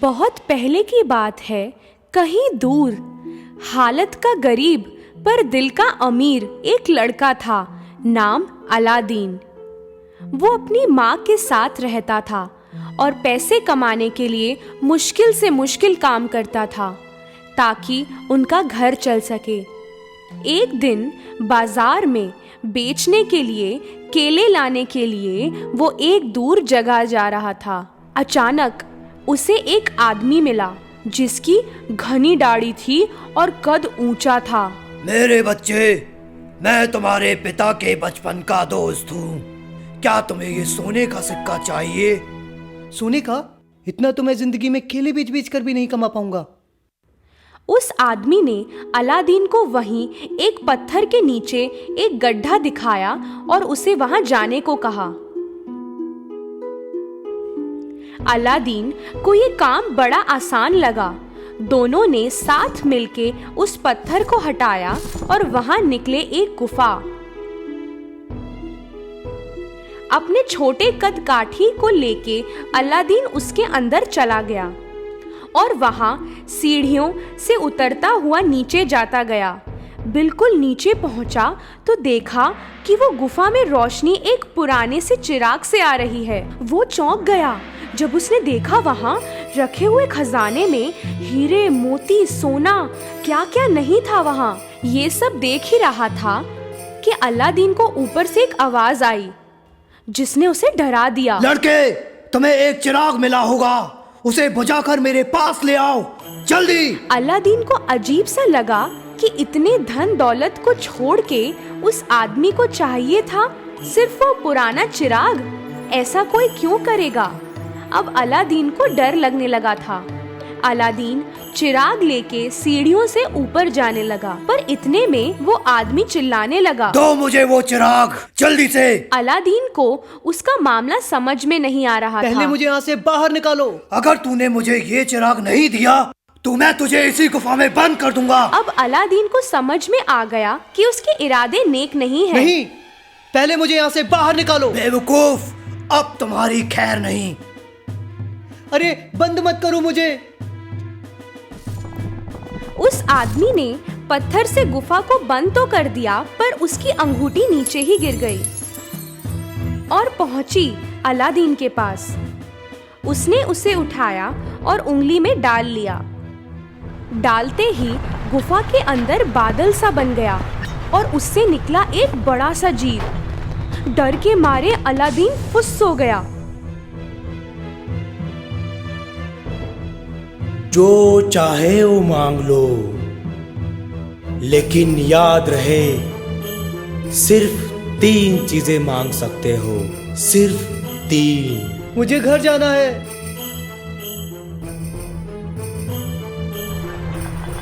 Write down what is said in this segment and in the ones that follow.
बहुत पहले की बात है, कहीं दूर, हालत का गरीब पर दिल का अमीर एक लड़का था, नाम अलादीन। वो अपनी माँ के साथ रहता था और पैसे कमाने के लिए मुश्किल से मुश्किल काम करता था ताकि उनका घर चल सके। एक दिन बाजार में बेचने के लिए केले लाने के लिए वो एक दूर जगह जा रहा था। अचानक उसे एक आदमी मिला जिसकी घनी दाढ़ी थी और कद ऊंचा था। मेरे बच्चे, मैं तुम्हारे पिता के बचपन का दोस्त हूँ। क्या तुम्हें ये सोने का सिक्का चाहिए? सोने का? इतना तो मैं जिंदगी में केले बेच बेच कर भी नहीं कमा पाऊंगा। उस आदमी ने अलादीन को वहीं एक पत्थर के नीचे एक गड्ढा दिखाया और उसे वहां जाने को कहा। अलादीन को ये काम बड़ा आसान लगा। दोनों ने साथ मिलके उस पत्थर को हटाया और वहां निकले एक गुफा। अपने छोटे कद काठी को लेके अलादीन उसके अंदर चला गया और वहां सीढ़ियों से उतरता हुआ नीचे जाता गया। बिल्कुल नीचे पहुंचा तो देखा कि वो गुफा में रोशनी एक पुराने से चिराग से आ रही है। वो चौंक गया जब उसने देखा वहां रखे हुए खजाने में हीरे, मोती, सोना, क्या क्या नहीं था वहां। ये सब देख ही रहा था कि अलादीन को ऊपर से एक आवाज आई जिसने उसे डरा दिया। लड़के, तुम्हें एक चिराग मिला होगा, उसे बुझाकर मेरे पास ले आओ, जल्दी। अलादीन को अजीब सा लगा कि इतने धन दौलत को छोड़ के उस आदमी को चाहिए था सिर्फ वो पुराना चिराग। ऐसा कोई क्यों करेगा? अब अलादीन को डर लगने लगा था। अलादीन चिराग लेके सीढ़ियों से ऊपर जाने लगा, पर इतने में वो आदमी चिल्लाने लगा, दो मुझे वो चिराग, जल्दी से। अलादीन को उसका मामला समझ में नहीं आ रहा था। पहले मुझे यहाँ से बाहर निकालो। अगर तूने मुझे ये चिराग नहीं दिया तो मैं तुझे इसी गुफा में बंद कर दूंगा। अब अलादीन को समझ में आ गया कि उसके इरादे नेक नहीं है। नहीं, पहले मुझे यहाँ से बाहर निकालो। बेवकूफ, अब तुम्हारी खैर नहीं। अरे बंद मत करो मुझे। उस आदमी ने पत्थर से गुफा को बंद तो कर दिया, पर उसकी अंगूठी नीचे ही गिर गई और पहुंची अलादीन के पास। उसने उसे उठाया और उंगली में डाल लिया। डालते ही गुफा के अंदर बादल सा बन गया और उससे निकला एक बड़ा सा जीव। डर के मारे अलादीन फुस हो गया। जो चाहे वो मांग लो, लेकिन याद रहे सिर्फ 3 चीजें मांग सकते हो, सिर्फ 3। मुझे घर जाना है।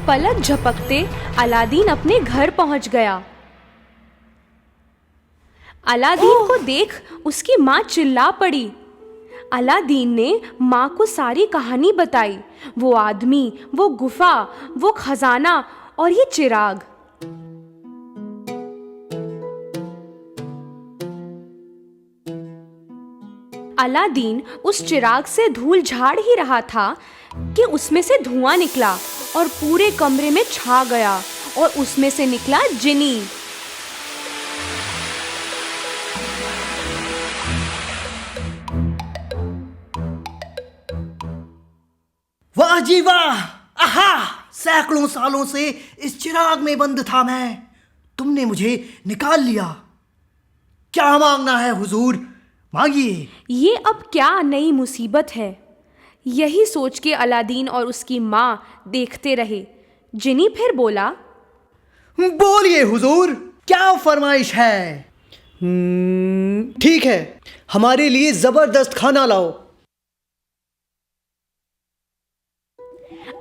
पलक झपकते अलादीन अपने घर पहुंच गया। अलादीन को देख उसकी माँ चिल्ला पड़ी। अलादीन ने माँ को सारी कहानी बताई, वो आदमी, वो गुफा, वो खजाना और ये चिराग। अलादीन उस चिराग से धूल झाड़ ही रहा था कि उसमें से धुआं निकला और पूरे कमरे में छा गया और उसमें से निकला जिनी। वाह जी वाह! आहा! सैकड़ों सालों से इस चिराग में बंद था मैं, तुमने मुझे निकाल लिया। क्या मांगना है हुजूर, मांगिए। ये अब क्या नई मुसीबत है, यही सोच के अलादीन और उसकी माँ देखते रहे। जिनी फिर बोला, बोलिए हुजूर, क्या फरमाइश है? ठीक है, हमारे लिए जबरदस्त खाना लाओ।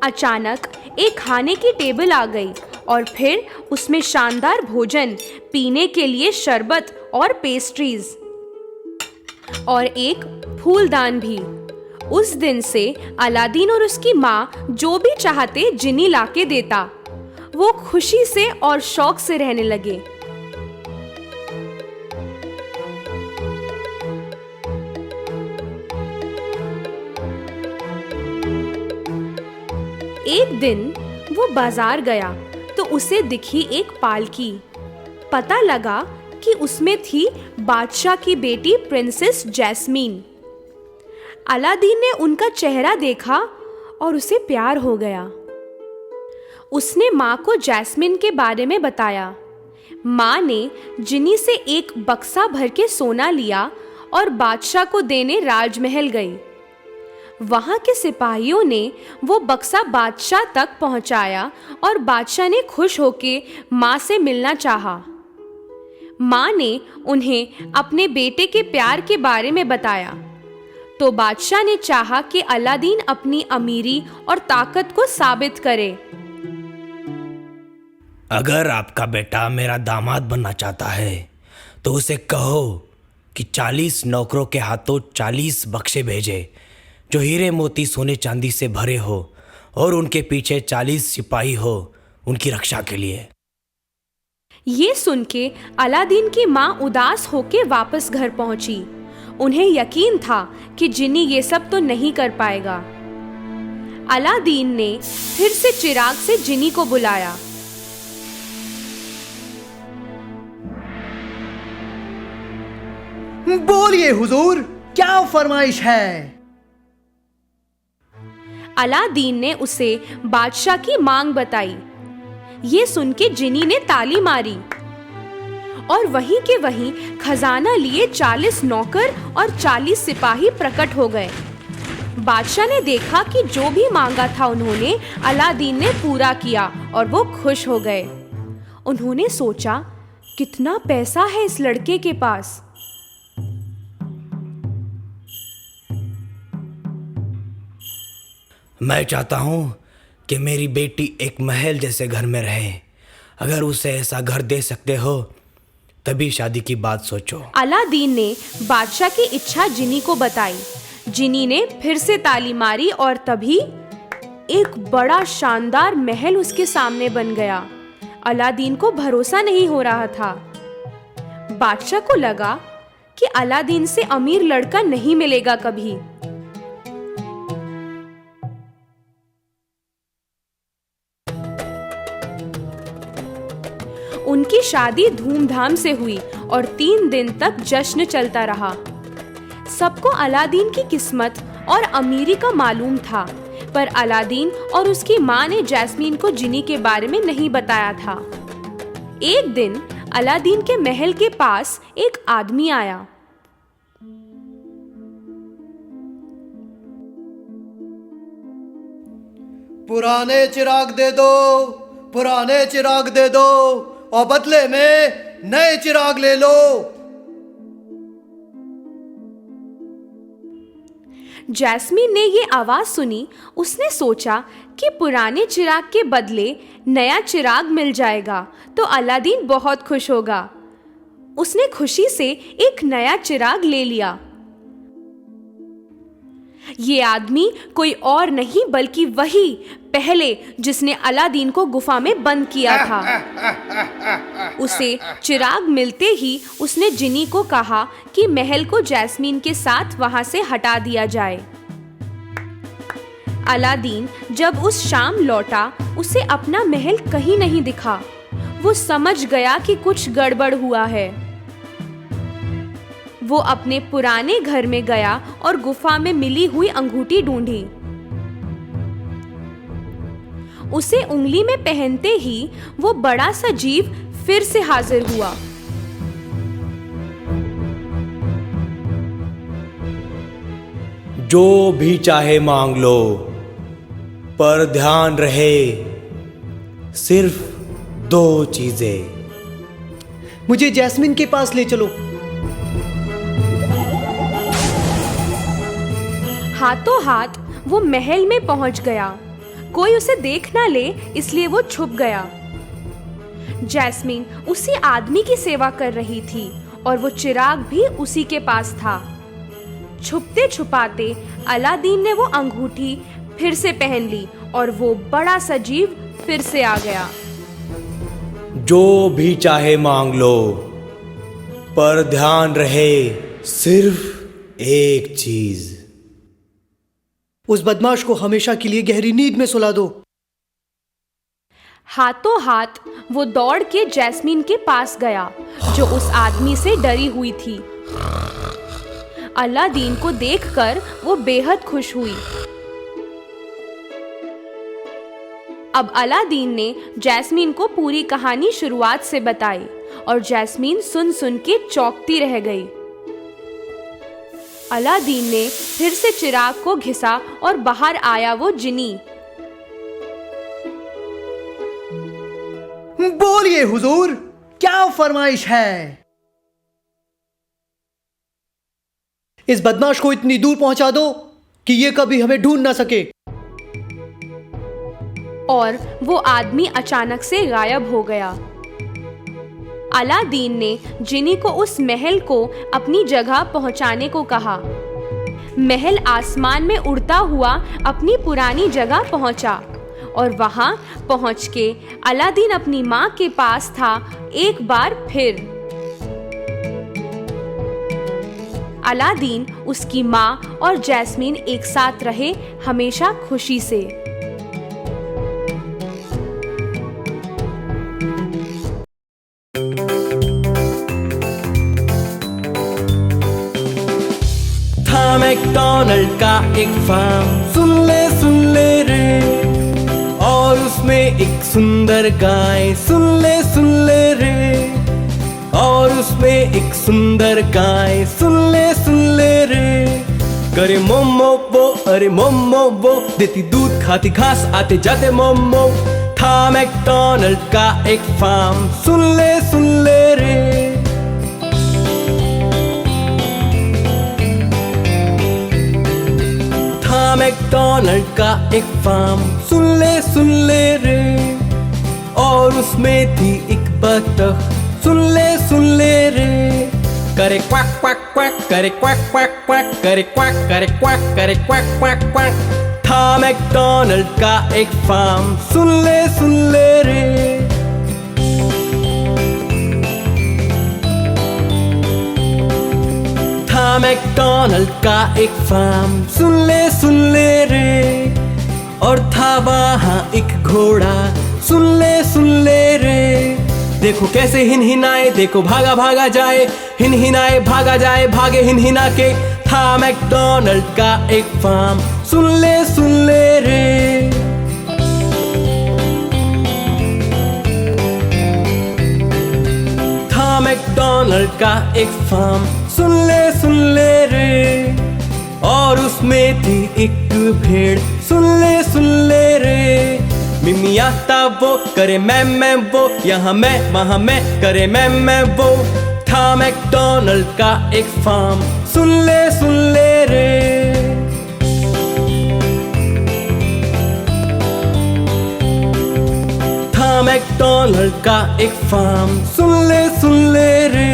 अचानक एक खाने की टेबल आ गई और फिर उसमें शानदार भोजन, पीने के लिए शरबत और पेस्ट्रीज और एक फूलदान भी। उस दिन से अलादीन और उसकी माँ जो भी चाहते जिनी लाके देता। वो खुशी से और शौक से रहने लगे। एक दिन वो बाजार गया तो उसे दिखी एक पालकी। पता लगा कि उसमें थी बादशाह की बेटी प्रिंसेस जैस्मीन। अलादीन ने उनका चेहरा देखा और उसे प्यार हो गया। उसने माँ को जैस्मीन के बारे में बताया। माँ ने जिनी से एक बक्सा भर के सोना लिया और बादशाह को देने राजमहल गई। वहां के सिपाहियों ने वो बक्सा बादशाह तक पहुंचाया और बादशाह ने खुश होके माँ से मिलना चाहा। माँ ने उन्हें अपने बेटे के प्यार के बारे में बताया तो बादशाह ने चाहा कि अलादीन अपनी अमीरी और ताकत को साबित करे। अगर आपका बेटा मेरा दामाद बनना चाहता है तो उसे कहो कि 40 नौकरों के हाथों 40 बक्से भेजे जो हीरे मोती सोने चांदी से भरे हो और उनके पीछे 40 सिपाही हो उनकी रक्षा के लिए। ये सुन के अलादीन की माँ उदास होके वापस घर पहुंची। उन्हें यकीन था कि जिनी ये सब तो नहीं कर पाएगा। अलादीन ने फिर से चिराग से जिनी को बुलाया। बोलिए हुजूर, क्या फरमाइश है? अलादीन ने उसे बादशाह की मांग बताई। ये सुन के जिनी ने ताली मारी और वहीं के वहीं खजाना लिए 40 नौकर और 40 सिपाही प्रकट हो गए। बादशाह ने देखा कि जो भी मांगा था उन्होंने, अलादीन ने पूरा किया और वो खुश हो गए। उन्होंने सोचा, कितना पैसा है इस लड़के के पास। मैं चाहता हूँ कि मेरी बेटी एक महल जैसे घर में रहे। अगर उसे ऐसा घर दे सकते हो तभी शादी की बात सोचो। अलादीन ने बादशाह की इच्छा जिनी को बताई। जिनी ने फिर से ताली मारी और तभी एक बड़ा शानदार महल उसके सामने बन गया। अलादीन को भरोसा नहीं हो रहा था। बादशाह को लगा कि अलादीन से अमीर लड़का नहीं मिलेगा कभी। उनकी शादी धूमधाम से हुई और 3 दिन तक जश्न चलता रहा। सबको अलादीन की किस्मत और अमीरी का मालूम था, पर अलादीन और उसकी माँ ने जैस्मीन को जिनी के बारे में नहीं बताया था। एक दिन अलादीन के महल के पास एक आदमी आया। पुराने चिराग दे दो, पुराने चिराग दे दो और बदले में नए चिराग ले लो। जैस्मीन ने ये आवाज सुनी। उसने सोचा कि पुराने चिराग के बदले नया चिराग मिल जाएगा तो अलादीन बहुत खुश होगा। उसने खुशी से एक नया चिराग ले लिया। ये आदमी कोई और नहीं बल्कि वही पहले जिसने अलादीन को गुफा में बंद किया था। उसे चिराग मिलते ही उसने जिनी को कहा कि महल को जैस्मीन के साथ वहां से हटा दिया जाए। अलादीन जब उस शाम लौटा, उसे अपना महल कहीं नहीं दिखा। वो समझ गया कि कुछ गड़बड़ हुआ है। वो अपने पुराने घर में गया और गुफा में मिली हुई अंगूठी ढूंढी। उसे उंगली में पहनते ही वो बड़ा सा जीव फिर से हाजिर हुआ। जो भी चाहे मांग लो, पर ध्यान रहे सिर्फ 2 चीजें। मुझे जैस्मीन के पास ले चलो। हाथों हाथ वो महल में पहुंच गया। कोई उसे देख ना ले इसलिए वो छुप गया। जैस्मीन उसी आदमी की सेवा कर रही थी और वो चिराग भी उसी के पास था। छुपते छुपाते अलादीन ने वो अंगूठी फिर से पहन ली और वो बड़ा सा जीव फिर से आ गया। जो भी चाहे मांग लो, पर ध्यान रहे सिर्फ एक चीज। उस बदमाश को हमेशा के लिए गहरी नींद में सुला दो। हाथों हाथ वो दौड़ के जैस्मीन के पास गया, जो उस आदमी से डरी हुई थी। अलादीन को देखकर वो बेहद खुश हुई। अब अलादीन ने जैस्मीन को पूरी कहानी शुरुआत से बताई और जैस्मीन सुन सुन के चौंकती रह गई। अलादीन ने फिर से चिराग को घिसा और बाहर आया वो जिनी। बोलिए हुजूर, क्या फरमाइश है? इस बदमाश को इतनी दूर पहुंचा दो कि ये कभी हमें ढूंढ ना सके। और वो आदमी अचानक से गायब हो गया। अलादीन ने जिनी को उस महल को अपनी जगह पहुंचाने को कहा। महल आसमान में उड़ता हुआ अपनी पुरानी जगह पहुंचा और वहां पहुंच के अलादीन अपनी मां के पास था एक बार फिर। अलादीन, उसकी मां और जैस्मीन एक साथ रहे हमेशा खुशी से। था मैकडॉनल्ड का एक फार्म, सुन ले रे, और उसमें एक सुंदर गाय, सुन ले रे, और उसमें एक सुंदर गाय, सुन ले रे, करे मोमो वो, अरे मोमो वो, देती दूध खाती घास आते जाते मोमो। था मैकडॉनल्ड का एक फार्म, सुन ले रे। था मैकडॉनल्ड का एक फार्म, सुन ले रे, और उसमें थी एक बतख, सुन ले रे, करे क्वाक क्वाक क्वाक, करे क्वाक क्वाक क्वाक, करे क्वाक, करे क्वाक, करे क्वाक क्वाक क्वाक। था मैकडॉनल्ड का एक फार्म, सुन ले रे। था मैकडॉनल्ड का एक फार्म, सुन ले रे, और था वहाँ एक घोड़ा, सुन ले रे, देखो कैसे हिनहिनाए, देखो भागा भागा जाए, हिनहिनाए भागा जाए, भागे हिनहिना के। था मैकडॉनल्ड का एक फार्म, सुन ले रे। था मैकडॉनल्ड का एक फार्म, सुन ले रे, और उसमें थी एक भेड़, सुन ले रे, मिमी आता वो, करे मैं वो, यहाँ मैं वहाँ मैं, करे मैं वो। था मैकडॉनल्ड का एक फार्म, सुन ले रे। था मैकडॉनल्ड का एक फार्म, सुन ले रे,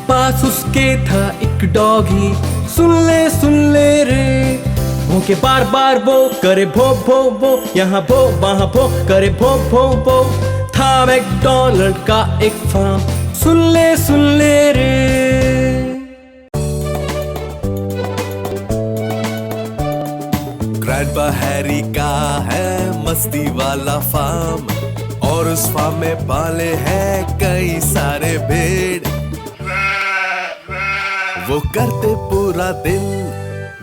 पास उसके था एक डॉगी, सुन ले रे, भौंके बार बार वो, करे भो भो, यहाँ भो वहाँ भो, करे भो भो। था मैकडॉनल्ड का एक फार्म, सुन ले रे। ग्रैंडपा हैरी का है मस्ती वाला फार्म, और उस फार्म में पाले हैं कई सारे भेड़, वो करते पूरा दिन।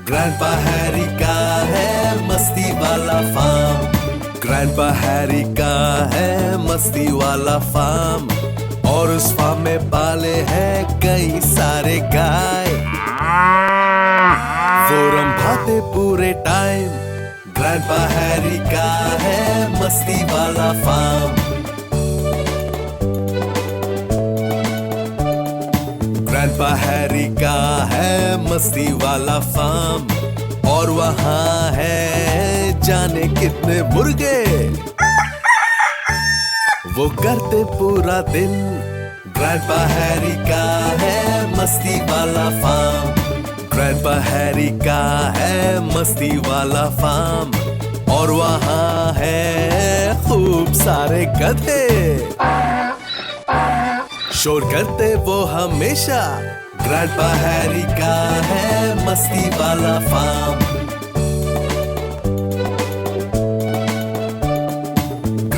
ग्रैंडपा हैरी का है मस्ती वाला फार्म, ग्रैंडपा हैरी का है मस्ती वाला फार्म, और उस फार्म में पाले हैं कई सारे गाय, वो रंभाते पूरे टाइम। ग्रैंडपा हैरी का है मस्ती वाला फार्म, ग्रैंडपा हैरी का है मस्ती वाला फार्म, और वहाँ है जाने कितने मुर्गे, वो करते पूरा दिन। ग्रैंडपा हैरी का है मस्ती वाला फार्म, ग्रैंडपा हैरी का है मस्ती वाला फार्म, और वहाँ है खूब सारे गधे, शोर करते वो हमेशा। ग्रैंडपा हैरी का है मस्ती वाला फार्म,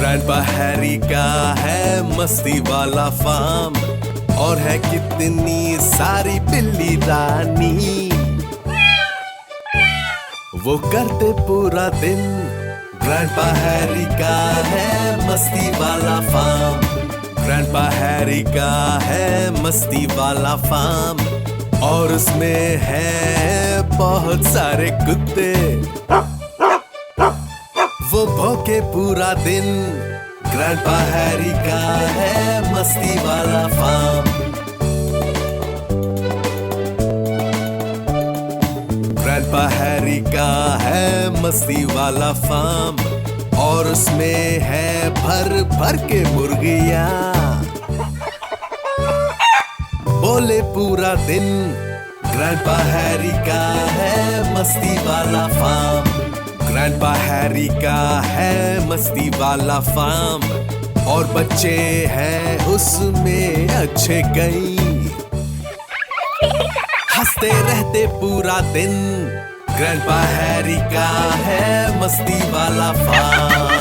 ग्रैंडपा हैरी का है मस्ती वाला फार्म, और है कितनी सारी बिल्ली रानी, वो करते पूरा दिन। ग्रैंडपा हैरी का है मस्ती वाला फार्म, ग्रैंडपा हैरी का है मस्ती वाला फार्म, और उसमें है बहुत सारे कुत्ते, वो भौंके पूरा दिन। ग्रैंडपा हैरी का है मस्ती वाला फार्म। ग्रैंडपा हैरी का है मस्ती वाला फार्म, और उसमें है भर भर के मुर्गियां, बोले पूरा दिन। ग्रैंडपा हैरी का है मस्ती वाला फार्म, ग्रैंडपा हैरी का है मस्ती वाला फार्म, और बच्चे हैं उसमें अच्छे कई, हंसते रहते पूरा दिन। ग्रैंडपा हैरी का है मस्ती वाला फार्म।